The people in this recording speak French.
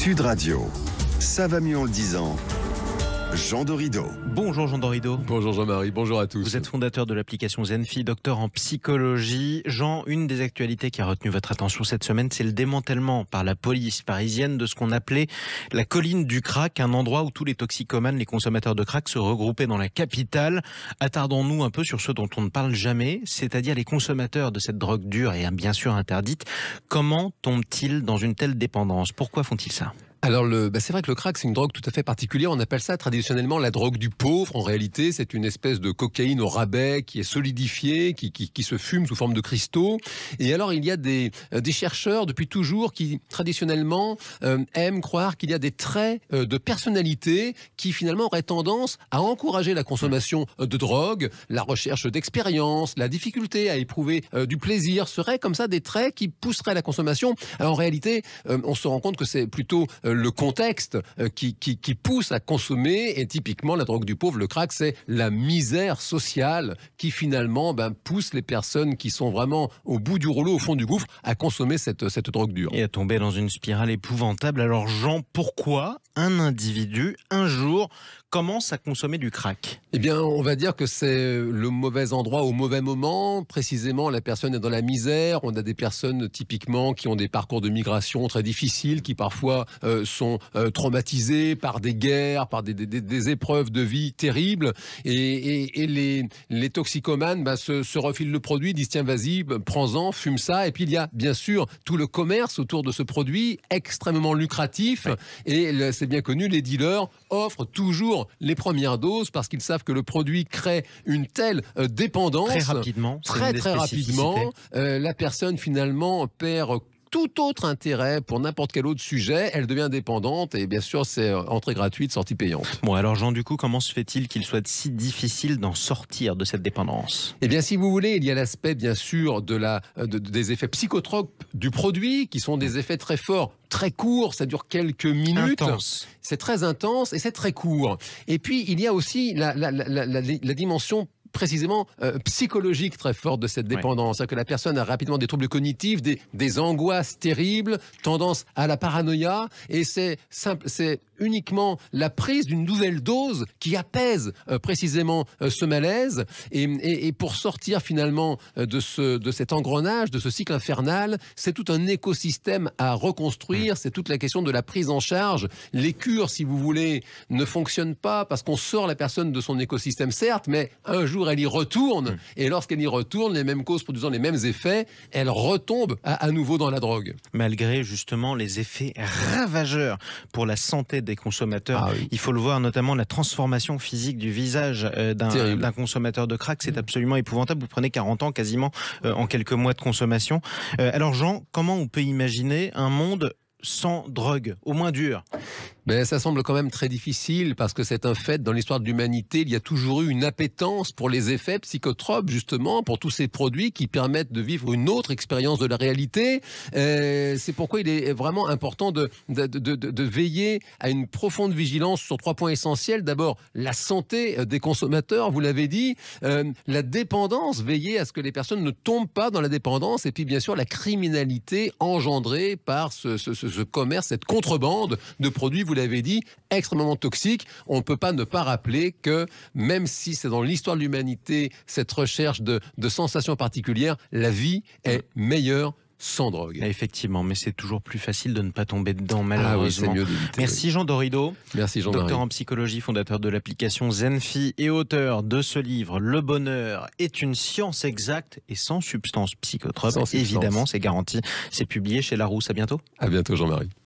Sud Radio, ça va mieux en le disant. Jean Dorido. Bonjour Jean Dorido. Bonjour Jean-Marie, bonjour à tous. Vous êtes fondateur de l'application Zenfi, docteur en psychologie. Jean, une des actualités qui a retenu votre attention cette semaine, c'est le démantèlement par la police parisienne de ce qu'on appelait la colline du crack, un endroit où tous les toxicomanes, les consommateurs de crack se regroupaient dans la capitale. Attardons-nous un peu sur ceux dont on ne parle jamais, c'est-à-dire les consommateurs de cette drogue dure et bien sûr interdite. Comment tombent-ils dans une telle dépendance? Pourquoi font-ils ça? Alors, c'est vrai que le crack, c'est une drogue tout à fait particulière. On appelle ça traditionnellement la drogue du pauvre. En réalité, c'est une espèce de cocaïne au rabais qui est solidifiée, qui se fume sous forme de cristaux. Et alors, il y a des chercheurs depuis toujours qui, traditionnellement, aiment croire qu'il y a des traits de personnalité qui, finalement, auraient tendance à encourager la consommation de drogue, la recherche d'expérience, la difficulté à éprouver du plaisir, seraient comme ça des traits qui pousseraient la consommation. Alors, en réalité, on se rend compte que c'est plutôt le contexte qui pousse à consommer, et typiquement la drogue du pauvre, le crack, c'est la misère sociale qui finalement pousse les personnes qui sont vraiment au bout du rouleau, au fond du gouffre, à consommer cette drogue dure. Et à tomber dans une spirale épouvantable. Alors Jean, pourquoi un individu, un jour, commence à consommer du crack? Eh bien, on va dire que c'est le mauvais endroit au mauvais moment. Précisément, la personne est dans la misère. On a des personnes typiquement qui ont des parcours de migration très difficiles, qui parfois sont traumatisés par des guerres, par des épreuves de vie terribles. Et les toxicomanes se refilent le produit, disent tiens vas-y, prends-en, fume ça. Et puis il y a bien sûr tout le commerce autour de ce produit extrêmement lucratif. Ouais. Et c'est bien connu, les dealers offrent toujours les premières doses parce qu'ils savent que le produit crée une telle dépendance. Très rapidement. Très rapidement. La personne finalement perd tout autre intérêt pour n'importe quel autre sujet, elle devient dépendante et bien sûr c'est entrée gratuite, sortie payante. Bon alors Jean, du coup, comment se fait-il qu'il soit si difficile d'en sortir de cette dépendance? Eh bien si vous voulez, il y a l'aspect bien sûr des effets psychotropes du produit qui sont des effets très forts, très courts, ça dure quelques minutes. Intense. C'est très intense et c'est très court. Et puis il y a aussi la dimension précisément psychologique très forte de cette dépendance. C'est-à-dire que la personne a rapidement des troubles cognitifs, des angoisses terribles, tendance à la paranoïa, et c'est uniquement la prise d'une nouvelle dose qui apaise précisément ce malaise. Et pour sortir finalement de cet engrenage, de ce cycle infernal, c'est tout un écosystème à reconstruire, c'est toute la question de la prise en charge. Les cures, si vous voulez, ne fonctionnent pas parce qu'on sort la personne de son écosystème, certes, mais un jour elle y retourne, et lorsqu'elle y retourne, les mêmes causes produisant les mêmes effets, elle retombe à nouveau dans la drogue. Malgré justement les effets ravageurs pour la santé des consommateurs, il faut le voir, notamment la transformation physique du visage d'un consommateur de crack, c'est absolument épouvantable. Vous prenez 40 ans quasiment en quelques mois de consommation. Alors Jean, comment on peut imaginer un monde sans drogue, au moins dur? Ça semble quand même très difficile parce que c'est un fait, dans l'histoire de l'humanité, il y a toujours eu une appétence pour les effets psychotropes, justement, pour tous ces produits qui permettent de vivre une autre expérience de la réalité. C'est pourquoi il est vraiment important de veiller à une profonde vigilance sur 3 points essentiels. D'abord, la santé des consommateurs, vous l'avez dit, la dépendance, veiller à ce que les personnes ne tombent pas dans la dépendance, et puis bien sûr la criminalité engendrée par ce commerce, cette contrebande de produits, vous l'avez dit, extrêmement toxiques. On ne peut pas ne pas rappeler que même si c'est dans l'histoire de l'humanité cette recherche de sensations particulières, la vie est meilleure sans drogue. Effectivement, mais c'est toujours plus facile de ne pas tomber dedans, malheureusement. C'est mieux d'éviter. Merci Jean Dorido. Merci Jean-Marie. Docteur en psychologie, fondateur de l'application Zenfi et auteur de ce livre, Le bonheur est une science exacte et sans substance psychotrope. Évidemment, c'est garanti. C'est publié chez Larousse. À bientôt. À bientôt Jean-Marie.